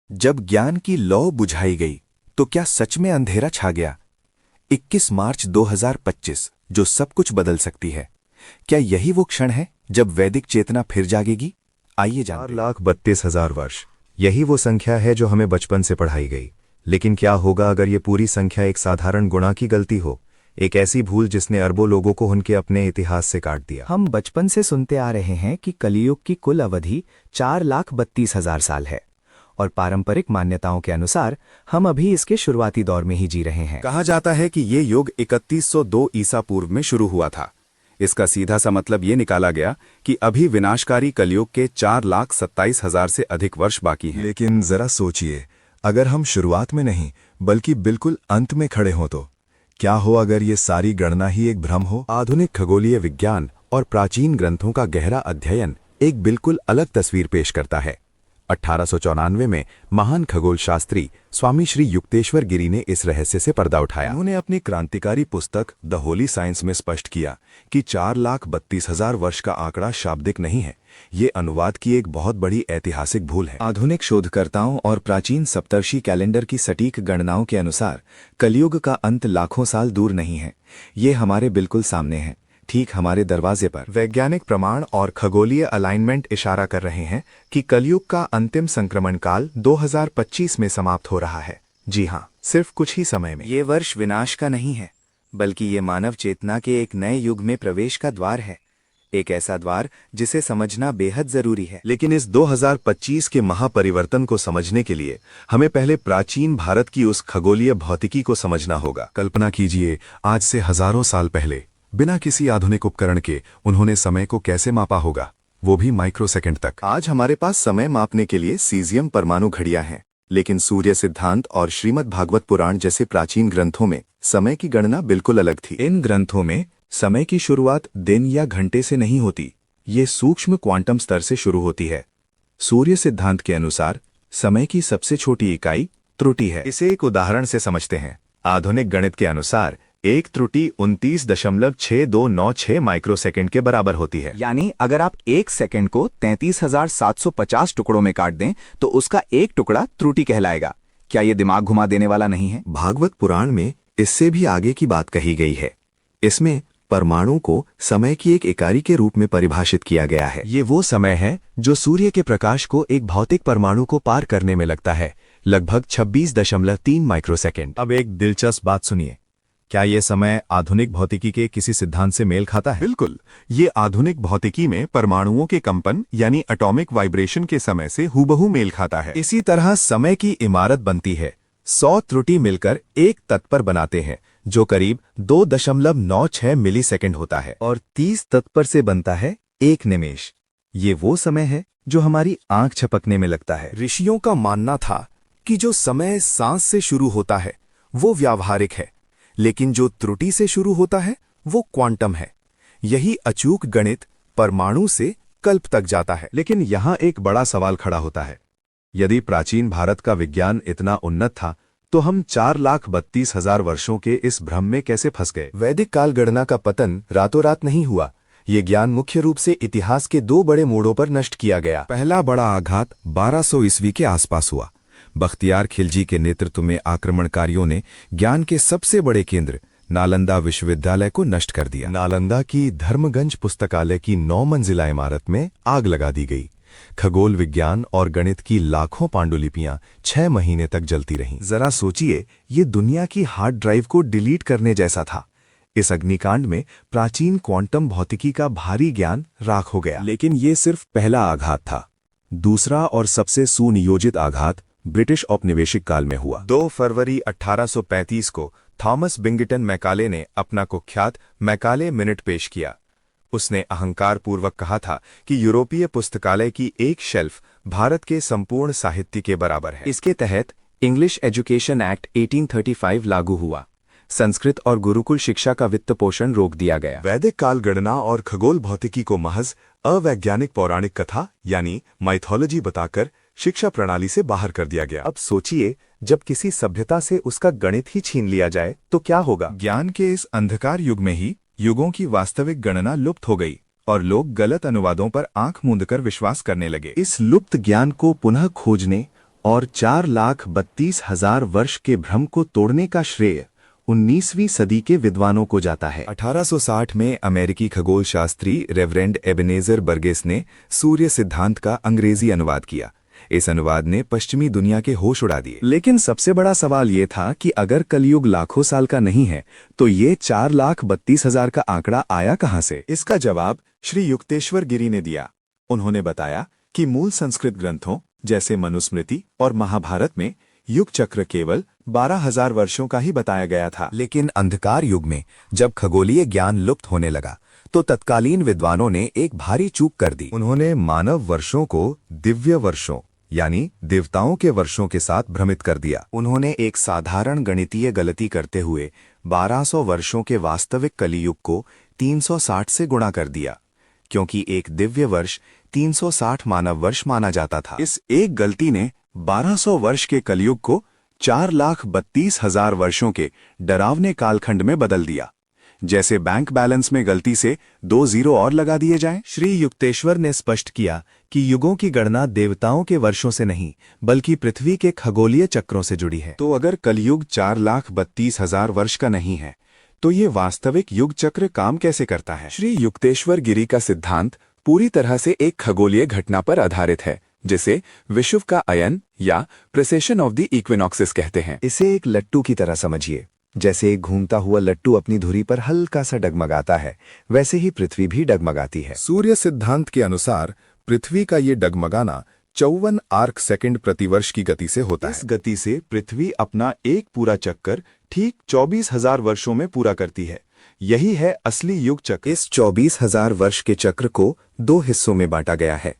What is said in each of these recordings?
जब ज्ञान की लौ बुझाई गई तो क्या सच में अंधेरा छा गया? 21 मार्च 2025 जो सब कुछ बदल सकती है। क्या यही वो क्षण है जब वैदिक चेतना फिर जागेगी? आइए जानते हैं। 4,32,000 वर्ष, यही वो संख्या है जो हमें बचपन से पढ़ाई गई। लेकिन क्या होगा अगर ये पूरी संख्या एक साधारण गुणा की गलती हो, एक ऐसी भूल जिसने अरबों लोगों को उनके अपने इतिहास से काट दिया। हम बचपन से सुनते आ रहे हैं कि कलियुग की कुल अवधि 4,32,000 साल है और पारंपरिक मान्यताओं के अनुसार हम अभी इसके शुरुआती दौर में ही जी रहे हैं। कहा जाता है कि ये युग 3102 ईसा पूर्व में शुरू हुआ था। इसका सीधा सा मतलब ये निकाला गया कि अभी विनाशकारी कलयुग के 4,27,000 से अधिक वर्ष बाकी हैं। लेकिन जरा सोचिए, अगर हम शुरुआत में नहीं बल्कि बिल्कुल अंत में खड़े हों तो क्या हो? अगर ये सारी गणना ही एक भ्रम हो? आधुनिक खगोलीय विज्ञान और प्राचीन ग्रंथों का गहरा अध्ययन एक बिल्कुल अलग तस्वीर पेश करता है। 1894 में महान खगोल शास्त्री स्वामी श्री युक्तेश्वर गिरी ने इस रहस्य से पर्दा उठाया। उन्होंने अपनी क्रांतिकारी पुस्तक द होली साइंस में स्पष्ट किया कि 4,32,000 वर्ष का आंकड़ा शाब्दिक नहीं है, ये अनुवाद की एक बहुत बड़ी ऐतिहासिक भूल है। आधुनिक शोधकर्ताओं और प्राचीन सप्तर्षि कैलेंडर की सटीक गणनाओं के अनुसार कलियुग का अंत लाखों साल दूर नहीं है, ये हमारे बिल्कुल सामने है, ठीक हमारे दरवाजे पर। वैज्ञानिक प्रमाण और खगोलीय अलाइनमेंट इशारा कर रहे हैं कि कलयुग का अंतिम संक्रमण काल 2025 में समाप्त हो रहा है। जी हाँ, सिर्फ कुछ ही समय में। ये वर्ष विनाश का नहीं है, बल्कि ये मानव चेतना के एक नए युग में प्रवेश का द्वार है, एक ऐसा द्वार जिसे समझना बेहद जरूरी है। लेकिन इस 2025 के महापरिवर्तन को समझने के लिए हमें पहले प्राचीन भारत की उस खगोलीय भौतिकी को समझना होगा। कल्पना कीजिए, आज से हजारों साल पहले बिना किसी आधुनिक उपकरण के उन्होंने समय को कैसे मापा होगा, वो भी माइक्रोसेकंड तक। आज हमारे पास समय मापने के लिए सीजियम परमाणु घड़ियां हैं, लेकिन सूर्य सिद्धांत और श्रीमद् भागवत पुराण जैसे प्राचीन ग्रंथों में समय की गणना बिल्कुल अलग थी। इन ग्रंथों में समय की शुरुआत दिन या घंटे से नहीं होती, ये सूक्ष्म क्वांटम स्तर से शुरू होती है। सूर्य सिद्धांत के अनुसार समय की सबसे छोटी इकाई त्रुटि है। इसे एक उदाहरण से समझते हैं। आधुनिक गणित के अनुसार एक त्रुटि 29.6296 माइक्रोसेकंड के बराबर होती है। यानी अगर आप एक सेकंड को 33,750 टुकड़ों में काट दें तो उसका एक टुकड़ा त्रुटि कहलाएगा। क्या ये दिमाग घुमा देने वाला नहीं है? भागवत पुराण में इससे भी आगे की बात कही गई है। इसमें परमाणु को समय की एक इकाई के रूप में परिभाषित किया गया है। ये वो समय है जो सूर्य के प्रकाश को एक भौतिक परमाणु को पार करने में लगता है, लगभग 26.3 माइक्रोसेकंड। अब एक दिलचस्प बात सुनिए, क्या यह समय आधुनिक भौतिकी के किसी सिद्धांत से मेल खाता है? बिल्कुल, ये आधुनिक भौतिकी में परमाणुओं के कंपन यानी एटॉमिक वाइब्रेशन के समय से हूबहू मेल खाता है। इसी तरह समय की इमारत बनती है। 100 त्रुटि मिलकर एक तत्पर बनाते हैं जो करीब 2.96 मिलीसेकंड होता है, और 30 तत्पर से बनता है एक निमेष। ये वो समय है जो हमारी आंख झपकने में लगता है। ऋषियों का मानना था कि जो समय सांस से शुरू होता है वो व्यावहारिक है, लेकिन जो त्रुटि से शुरू होता है वो क्वांटम है। यही अचूक गणित परमाणु से कल्प तक जाता है। लेकिन यहाँ एक बड़ा सवाल खड़ा होता है, यदि प्राचीन भारत का विज्ञान इतना उन्नत था तो हम 4,32,000 वर्षों के इस भ्रम में कैसे फंस गए? वैदिक काल गणना का पतन रातों रात नहीं हुआ। ये ज्ञान मुख्य रूप से इतिहास के दो बड़े मोड़ों पर नष्ट किया गया। पहला बड़ा आघात 1200 ईस्वी के आसपास हुआ। बख्तियार खिलजी के नेतृत्व में आक्रमणकारियों ने ज्ञान के सबसे बड़े केंद्र नालंदा विश्वविद्यालय को नष्ट कर दिया। नालंदा की धर्मगंज पुस्तकालय की 9 मंजिला इमारत में आग लगा दी गई। खगोल विज्ञान और गणित की लाखों पांडुलिपियां 6 महीने तक जलती रहीं। जरा सोचिए, ये दुनिया की हार्ड ड्राइव को डिलीट करने जैसा था। इस अग्निकांड में प्राचीन क्वांटम भौतिकी का भारी ज्ञान राख हो गया। लेकिन ये सिर्फ पहला आघात था। दूसरा और सबसे सुनियोजित आघात ब्रिटिश औपनिवेशिक काल में हुआ। 2 फरवरी 1835 को थॉमस बिंगटन मैकाले ने अपना कुख्यात मैकाले मिनट पेश किया। उसने अहंकार पूर्वक कहा था कि यूरोपीय पुस्तकालय की एक शेल्फ भारत के संपूर्ण साहित्य के बराबर है। इसके तहत इंग्लिश एजुकेशन एक्ट 1835 लागू हुआ। संस्कृत और गुरुकुल शिक्षा का वित्त पोषण रोक दिया गया। वैदिक काल गणना और खगोल भौतिकी को महज अवैज्ञानिक पौराणिक कथा यानी माइथोलॉजी बताकर शिक्षा प्रणाली से बाहर कर दिया गया। अब सोचिए, जब किसी सभ्यता से उसका गणित ही छीन लिया जाए तो क्या होगा? ज्ञान के इस अंधकार युग में ही युगों की वास्तविक गणना लुप्त हो गई और लोग गलत अनुवादों पर आंख मूंदकर विश्वास करने लगे। इस लुप्त ज्ञान को पुनः खोजने और 4,32,000 वर्ष के भ्रम को तोड़ने का श्रेय 19वीं सदी के विद्वानों को जाता है। 1860 में अमेरिकी खगोल शास्त्री रेवरेंड एबेनेजर बर्गेस ने सूर्य सिद्धांत का अंग्रेजी अनुवाद किया। इस अनुवाद ने पश्चिमी दुनिया के होश उड़ा दिए। लेकिन सबसे बड़ा सवाल ये था कि अगर कलयुग लाखों साल का नहीं है तो ये 4,32,000 का आंकड़ा आया कहां से? इसका जवाब श्री युक्तेश्वर गिरी ने दिया। उन्होंने बताया कि मूल संस्कृत ग्रंथों जैसे मनुस्मृति और महाभारत में युग चक्र केवल 12,000 वर्षों का ही बताया गया था। लेकिन अंधकार युग में जब खगोलीय ज्ञान लुप्त होने लगा तो तत्कालीन विद्वानों ने एक भारी चूक कर दी। उन्होंने मानव वर्षों को दिव्य वर्षों यानी देवताओं के वर्षों के साथ भ्रमित कर दिया। उन्होंने एक साधारण गणितीय गलती करते हुए 1200 वर्षों के वास्तविक कलियुग को 360 से गुणा कर दिया, क्योंकि एक दिव्य वर्ष 360 मानव वर्ष माना जाता था। इस एक गलती ने 1200 वर्ष के कलियुग को 4,32,000 वर्षों के डरावने कालखंड में बदल दिया, जैसे बैंक बैलेंस में गलती से 2 जीरो और लगा दिए जाएं। श्री युक्तेश्वर ने स्पष्ट किया कि युगों की गणना देवताओं के वर्षों से नहीं बल्कि पृथ्वी के खगोलीय चक्रों से जुड़ी है। तो अगर कलयुग 4,32,000 वर्ष का नहीं है तो ये वास्तविक युग चक्र काम कैसे करता है? श्री युक्तेश्वर गिरी का सिद्धांत पूरी तरह से एक खगोलीय घटना पर आधारित है, जिसे विषुव का अयन या प्रेसेशन ऑफ द इक्विनॉक्सिस कहते हैं। इसे एक लट्टू की तरह समझिए। जैसे एक घूमता हुआ लट्टू अपनी धुरी पर हल्का सा डगमगाता है, वैसे ही पृथ्वी भी डगमगाती है। सूर्य सिद्धांत के अनुसार पृथ्वी का ये डगमगाना 54 आर्क सेकंड प्रतिवर्ष की गति से होता है। इस गति से पृथ्वी अपना एक पूरा चक्कर ठीक 24,000 वर्षों में पूरा करती है। यही है असली युग चक्र। इस 24,000 वर्ष के चक्र को 2 हिस्सों में बांटा गया है।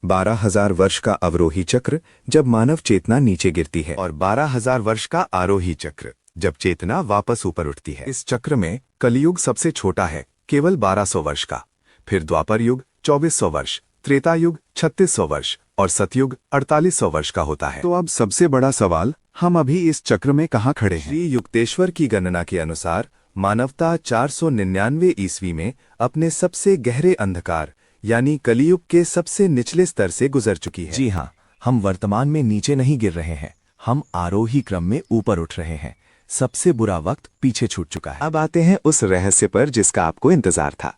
12,000 वर्ष का अवरोही चक्र जब मानव चेतना नीचे गिरती है, और 12,000 वर्ष का आरोही चक्र जब चेतना वापस ऊपर उठती है। इस चक्र में कलियुग सबसे छोटा है, केवल 1200 वर्ष का। फिर द्वापर युग 2400 वर्ष, त्रेता युग 3600 वर्ष और सतयुग 4800 वर्ष का होता है। तो अब सबसे बड़ा सवाल, हम अभी इस चक्र में कहाँ खड़े हैं? श्री युक्तेश्वर की गणना के अनुसार मानवता 499 ईस्वी में अपने सबसे गहरे अंधकार यानी कलियुग के सबसे निचले स्तर से गुजर चुकी है। जी हाँ, हम वर्तमान में नीचे नहीं गिर रहे हैं, हम आरोही क्रम में ऊपर उठ रहे हैं। सबसे बुरा वक्त पीछे छूट चुका है। अब आते हैं उस रहस्य पर जिसका आपको इंतजार था।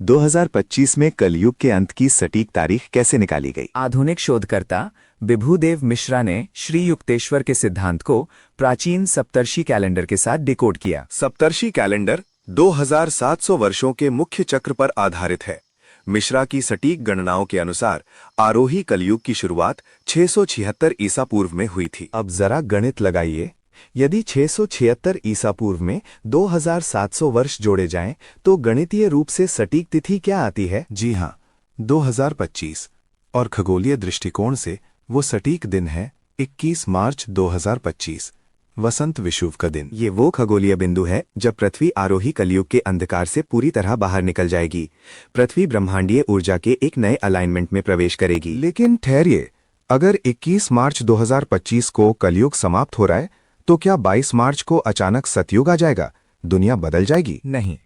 2025 में कलयुग के अंत की सटीक तारीख कैसे निकाली गई? आधुनिक शोधकर्ता विभुदेव मिश्रा ने श्री युक्तेश्वर के सिद्धांत को प्राचीन सप्तर्षि कैलेंडर के साथ डिकोड किया। सप्तर्षि कैलेंडर 2700 वर्षों के मुख्य चक्र पर आधारित है। मिश्रा की सटीक गणनाओं के अनुसार आरोही कलयुग की शुरुआत 676 ईसा पूर्व में हुई थी। अब जरा गणित लगाइए। यदि 676 ईसा पूर्व में 2700 वर्ष जोड़े जाएं, तो गणितीय रूप से सटीक तिथि क्या आती है? जी हाँ, 2025। और खगोलीय दृष्टिकोण से वो सटीक दिन है 21 मार्च 2025, वसंत विषुव का दिन। ये वो खगोलीय बिंदु है जब पृथ्वी आरोही कलयुग के अंधकार से पूरी तरह बाहर निकल जाएगी। पृथ्वी ब्रह्मांडीय ऊर्जा के एक नए अलाइनमेंट में प्रवेश करेगी। लेकिन ठहरिए, अगर 21 मार्च 2025 को कलयुग समाप्त हो रहा है तो क्या 22 मार्च को अचानक सतयुग आ जाएगा? दुनिया बदल जाएगी? नहीं,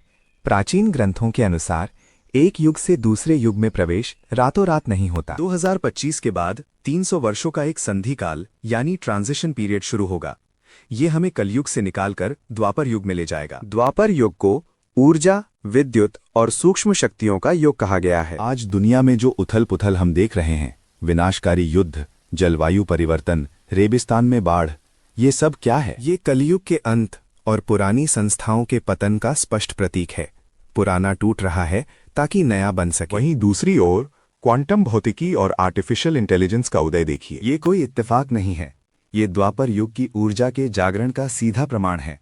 प्राचीन ग्रंथों के अनुसार एक युग से दूसरे युग में प्रवेश रातों रात नहीं होता। 2025 के बाद 300 वर्षों का एक संधि काल यानी ट्रांजिशन पीरियड शुरू होगा। ये हमें कलयुग से निकालकर द्वापर युग में ले जाएगा। द्वापर युग को ऊर्जा, विद्युत और सूक्ष्म शक्तियों का युग कहा गया है। आज दुनिया में जो उथल पुथल हम देख रहे हैं, विनाशकारी युद्ध, जलवायु परिवर्तन, रेगिस्तान में बाढ़, ये सब क्या है? ये कलयुग के अंत और पुरानी संस्थाओं के पतन का स्पष्ट प्रतीक है। पुराना टूट रहा है ताकि नया बन सके। वहीं दूसरी ओर क्वांटम भौतिकी और आर्टिफिशियल इंटेलिजेंस का उदय देखिए। ये कोई इत्तेफाक नहीं है, ये द्वापर युग की ऊर्जा के जागरण का सीधा प्रमाण है।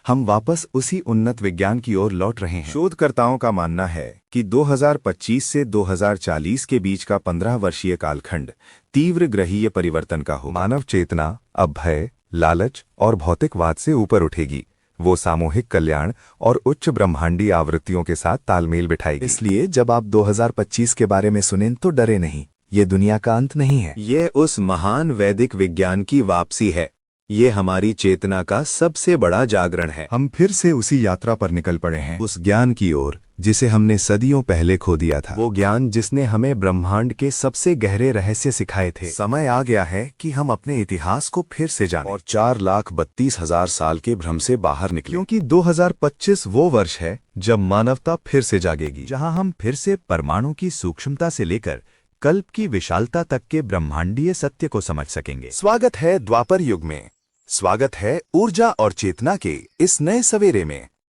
हम वापस उसी उन्नत विज्ञान की ओर लौट रहे हैं। शोधकर्ताओं का मानना है कि 2025 से 2040 के बीच का 15 वर्षीय कालखंड तीव्र ग्रहीय परिवर्तन का हो। मानव चेतना अब भय, लालच और भौतिकवाद से ऊपर उठेगी। वो सामूहिक कल्याण और उच्च ब्रह्मांडीय आवृत्तियों के साथ तालमेल बिठाएगी। इसलिए जब आप 2025 के बारे में सुनें तो डरे नहीं, ये दुनिया का अंत नहीं है। ये उस महान वैदिक विज्ञान की वापसी है। ये हमारी चेतना का सबसे बड़ा जागरण है। हम फिर से उसी यात्रा पर निकल पड़े हैं, उस ज्ञान की ओर जिसे हमने सदियों पहले खो दिया था। वो ज्ञान जिसने हमें ब्रह्मांड के सबसे गहरे रहस्य सिखाए थे। समय आ गया है कि हम अपने इतिहास को फिर से जानें और 4,32,000 साल के भ्रम से बाहर निकले। क्योंकि 2025 वो वर्ष है जब मानवता फिर से जागेगी, जहां हम फिर से परमाणु की सूक्ष्मता से लेकर कल्प की विशालता तक के ब्रह्मांडीय सत्य को समझ सकेंगे। स्वागत है द्वापर युग में। स्वागत है ऊर्जा और चेतना के इस नए सवेरे में।